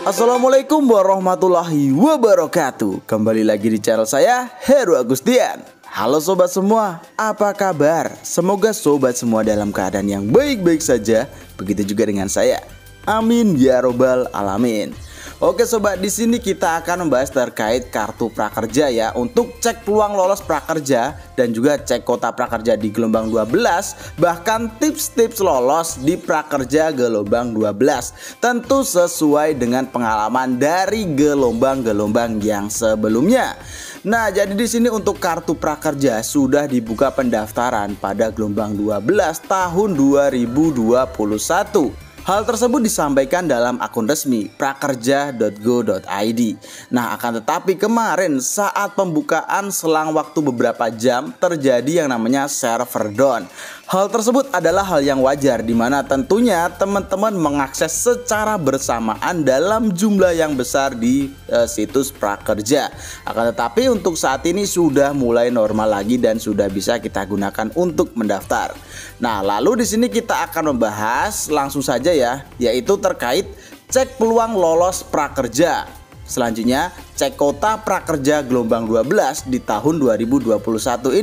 Assalamualaikum warahmatullahi wabarakatuh. Kembali lagi di channel saya, Heru Agustian. Halo sobat semua, apa kabar? Semoga sobat semua dalam keadaan yang baik-baik saja. Begitu juga dengan saya. Amin ya robbal alamin. Oke sobat, di sini kita akan membahas terkait kartu prakerja ya, untuk cek peluang lolos prakerja dan juga cek kota prakerja di gelombang 12, bahkan tips-tips lolos di prakerja gelombang 12. Tentu sesuai dengan pengalaman dari gelombang-gelombang yang sebelumnya. Nah, jadi di sini untuk kartu prakerja sudah dibuka pendaftaran pada gelombang 12 tahun 2021. Hal tersebut disampaikan dalam akun resmi prakerja.go.id. Nah, akan tetapi kemarin saat pembukaan selang waktu beberapa jam terjadi yang namanya server down. Hal tersebut adalah hal yang wajar, di mana tentunya teman-teman mengakses secara bersamaan dalam jumlah yang besar di situs prakerja. Akan tetapi untuk saat ini sudah mulai normal lagi dan sudah bisa kita gunakan untuk mendaftar. Nah, lalu di sini kita akan membahas langsung saja ya, yaitu terkait cek peluang lolos prakerja. Selanjutnya, cek kota prakerja gelombang 12 di tahun 2021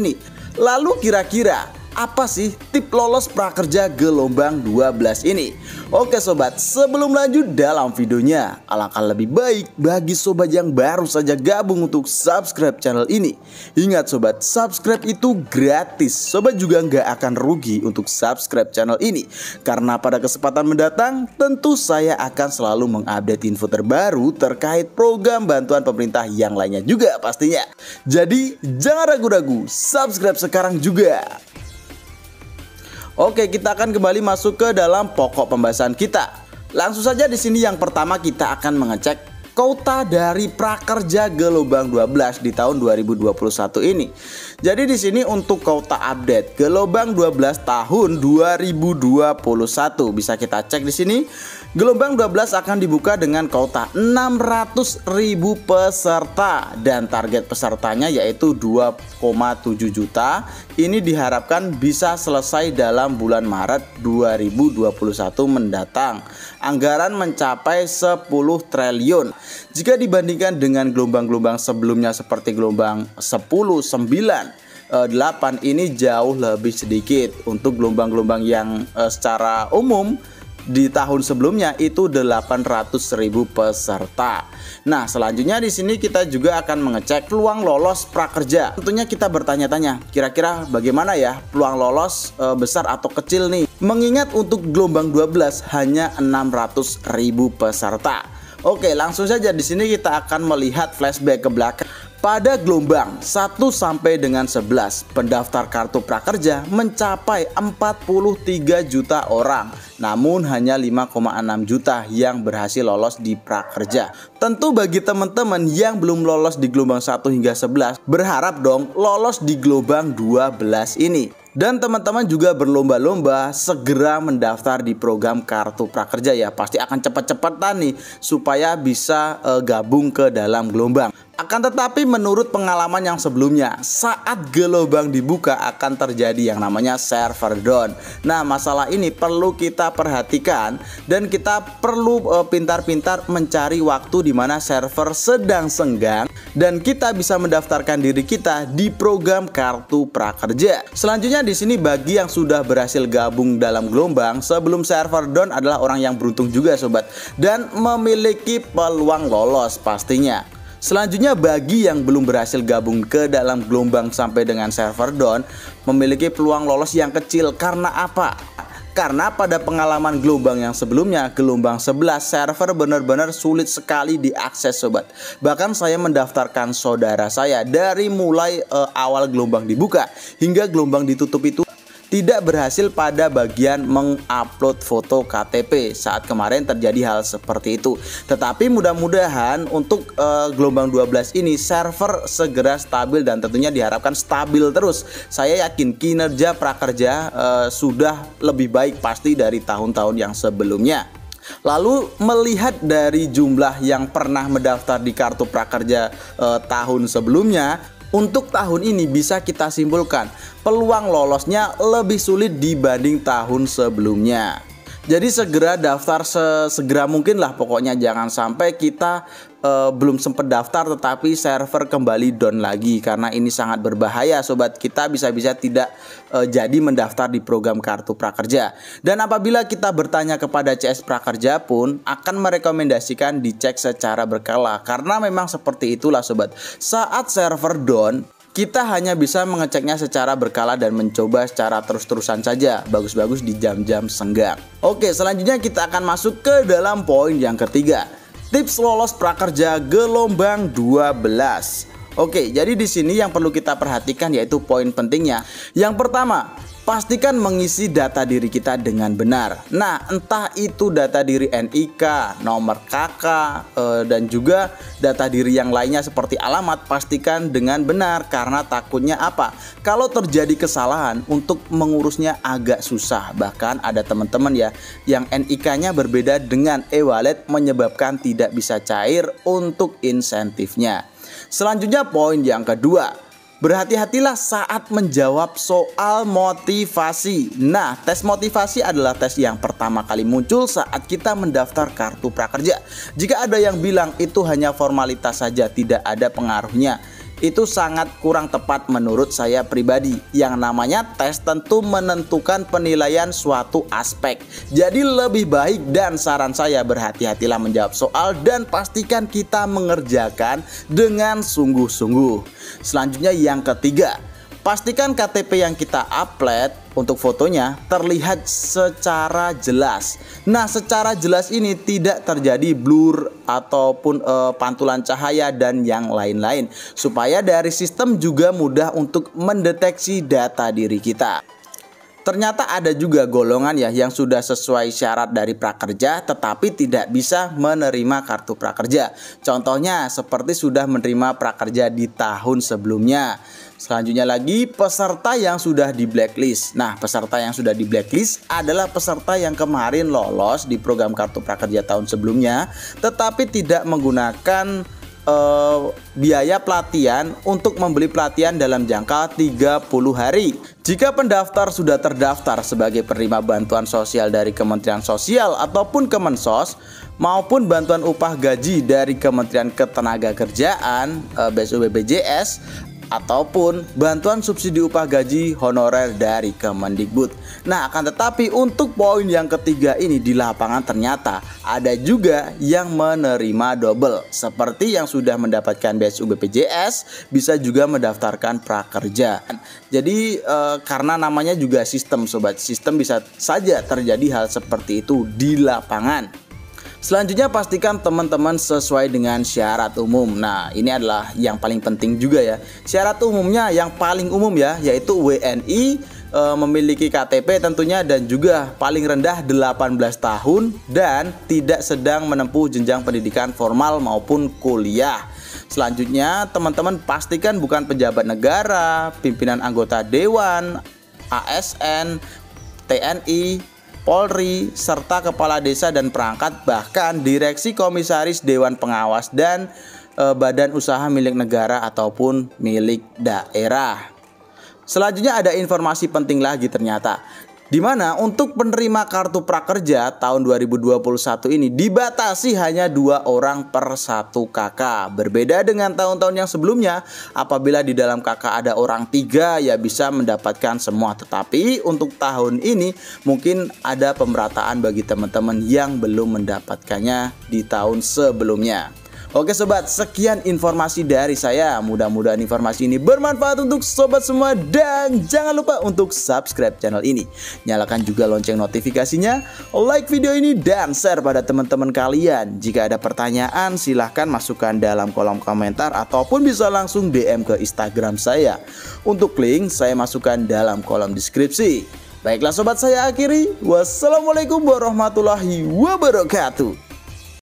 ini. Lalu kira-kira apa sih tip lolos prakerja gelombang 12 ini? Oke sobat, sebelum lanjut dalam videonya, alangkah lebih baik bagi sobat yang baru saja gabung untuk subscribe channel ini. Ingat sobat, subscribe itu gratis. Sobat juga nggak akan rugi untuk subscribe channel ini, karena pada kesempatan mendatang tentu saya akan selalu mengupdate info terbaru terkait program bantuan pemerintah yang lainnya juga pastinya. Jadi jangan ragu-ragu, subscribe sekarang juga. Oke, kita akan kembali masuk ke dalam pokok pembahasan kita. Langsung saja di sini yang pertama kita akan mengecek kota dari prakerja gelombang 12 di tahun 2021 ini. Jadi di sini untuk kota update gelombang 12 tahun 2021 bisa kita cek di sini. Gelombang 12 akan dibuka dengan kota 600.000 peserta dan target pesertanya yaitu 2,7 juta. Ini diharapkan bisa selesai dalam bulan Maret 2021 mendatang. Anggaran mencapai 10 triliun. Jika dibandingkan dengan gelombang-gelombang sebelumnya seperti gelombang 10, 9, 8 ini jauh lebih sedikit. Untuk gelombang-gelombang yang secara umum di tahun sebelumnya itu 800.000 peserta. Nah, selanjutnya di sini kita juga akan mengecek peluang lolos prakerja. Tentunya kita bertanya-tanya, kira-kira bagaimana ya peluang lolos besar atau kecil nih? Mengingat untuk gelombang 12 hanya 600.000 peserta. Oke, langsung saja di sini kita akan melihat flashback ke belakang. Pada gelombang 1 sampai dengan 11, pendaftar kartu prakerja mencapai 43 juta orang. Namun hanya 5,6 juta yang berhasil lolos di prakerja. Tentu bagi teman-teman yang belum lolos di gelombang 1 hingga 11, berharap dong lolos di gelombang 12 ini. Dan teman-teman juga berlomba-lomba segera mendaftar di program kartu prakerja ya. Pasti akan cepat-cepatan nih supaya bisa gabung ke dalam gelombang. Akan tetapi menurut pengalaman yang sebelumnya, saat gelombang dibuka akan terjadi yang namanya server down. Nah, masalah ini perlu kita perhatikan dan kita perlu pintar-pintar mencari waktu di mana server sedang senggang dan kita bisa mendaftarkan diri kita di program kartu prakerja. Selanjutnya di sini bagi yang sudah berhasil gabung dalam gelombang sebelum server down adalah orang yang beruntung juga sobat, dan memiliki peluang lolos pastinya. Selanjutnya bagi yang belum berhasil gabung ke dalam gelombang sampai dengan server down, memiliki peluang lolos yang kecil. Karena apa? Karena pada pengalaman gelombang yang sebelumnya, gelombang 11, server benar-benar sulit sekali diakses sobat. Bahkan saya mendaftarkan saudara saya dari mulai awal gelombang dibuka hingga gelombang ditutup itu tidak berhasil pada bagian mengupload foto KTP saat kemarin terjadi hal seperti itu. Tetapi mudah-mudahan untuk gelombang 12 ini server segera stabil dan tentunya diharapkan stabil terus. Saya yakin kinerja prakerja sudah lebih baik pasti dari tahun-tahun yang sebelumnya. Lalu melihat dari jumlah yang pernah mendaftar di kartu prakerja tahun sebelumnya, untuk tahun ini bisa kita simpulkan peluang lolosnya lebih sulit dibanding tahun sebelumnya. Jadi segera daftar sesegera mungkin lah, pokoknya jangan sampai kita belum sempat daftar tetapi server kembali down lagi, karena ini sangat berbahaya sobat. Kita bisa-bisa tidak jadi mendaftar di program Kartu Prakerja. Dan apabila kita bertanya kepada CS Prakerja pun akan merekomendasikan dicek secara berkala, karena memang seperti itulah sobat. Saat server down, kita hanya bisa mengeceknya secara berkala dan mencoba secara terus-terusan saja, bagus-bagus di jam-jam senggang. Oke, selanjutnya kita akan masuk ke dalam poin yang ketiga. Tips lolos prakerja gelombang 12. Oke, jadi di sini yang perlu kita perhatikan yaitu poin pentingnya. Yang pertama, pastikan mengisi data diri kita dengan benar. Nah, entah itu data diri NIK, nomor KK, dan juga data diri yang lainnya seperti alamat, pastikan dengan benar. Karena takutnya apa? Kalau terjadi kesalahan, untuk mengurusnya agak susah. Bahkan ada teman-teman ya yang NIK-nya berbeda dengan e-wallet, menyebabkan tidak bisa cair untuk insentifnya. Selanjutnya poin yang kedua, berhati-hatilah saat menjawab soal motivasi. Nah, tes motivasi adalah tes yang pertama kali muncul saat kita mendaftar Kartu Prakerja. Jika ada yang bilang itu hanya formalitas saja, tidak ada pengaruhnya, itu sangat kurang tepat menurut saya pribadi. Yang namanya tes tentu menentukan penilaian suatu aspek. Jadi lebih baik dan saran saya berhati-hatilah menjawab soal dan pastikan kita mengerjakan dengan sungguh-sungguh. Selanjutnya yang ketiga, pastikan KTP yang kita upload untuk fotonya terlihat secara jelas. Nah, secara jelas ini tidak terjadi blur ataupun pantulan cahaya dan yang lain-lain, supaya dari sistem juga mudah untuk mendeteksi data diri kita. Ternyata ada juga golongan ya yang sudah sesuai syarat dari prakerja tetapi tidak bisa menerima kartu prakerja. Contohnya seperti sudah menerima prakerja di tahun sebelumnya. Selanjutnya lagi, peserta yang sudah di blacklist. Nah, peserta yang sudah di blacklist adalah peserta yang kemarin lolos di program Kartu Prakerja tahun sebelumnya tetapi tidak menggunakan biaya pelatihan untuk membeli pelatihan dalam jangka 30 hari. Jika pendaftar sudah terdaftar sebagai penerima bantuan sosial dari Kementerian Sosial ataupun Kemensos maupun bantuan upah gaji dari Kementerian Ketenagakerjaan, BPJS, ataupun bantuan subsidi upah gaji honorer dari Kemendikbud. Nah, akan tetapi untuk poin yang ketiga ini di lapangan ternyata ada juga yang menerima double. Seperti yang sudah mendapatkan BSU BPJS bisa juga mendaftarkan prakerja. Jadi karena namanya juga sistem sobat, sistem bisa saja terjadi hal seperti itu di lapangan. Selanjutnya pastikan teman-teman sesuai dengan syarat umum. Nah, ini adalah yang paling penting juga ya. Syarat umumnya yang paling umum ya, yaitu WNI, memiliki KTP tentunya, dan juga paling rendah 18 tahun dan tidak sedang menempuh jenjang pendidikan formal maupun kuliah. Selanjutnya teman-teman pastikan bukan pejabat negara, pimpinan anggota dewan, ASN, TNI, Polri, serta kepala desa dan perangkat, bahkan direksi, komisaris, dewan pengawas, dan badan usaha milik negara ataupun milik daerah. Selanjutnya ada informasi penting lagi ternyata, di mana untuk penerima kartu prakerja tahun 2021 ini dibatasi hanya 2 orang per 1 KK. Berbeda dengan tahun-tahun yang sebelumnya, apabila di dalam KK ada orang 3 ya bisa mendapatkan semua. Tetapi untuk tahun ini mungkin ada pemerataan bagi teman-teman yang belum mendapatkannya di tahun sebelumnya. Oke sobat, sekian informasi dari saya. Mudah-mudahan informasi ini bermanfaat untuk sobat semua. Dan jangan lupa untuk subscribe channel ini. Nyalakan juga lonceng notifikasinya, like video ini, dan share pada teman-teman kalian. Jika ada pertanyaan silahkan masukkan dalam kolom komentar ataupun bisa langsung DM ke Instagram saya. Untuk link saya masukkan dalam kolom deskripsi. Baiklah sobat, saya akhiri. Wassalamualaikum warahmatullahi wabarakatuh.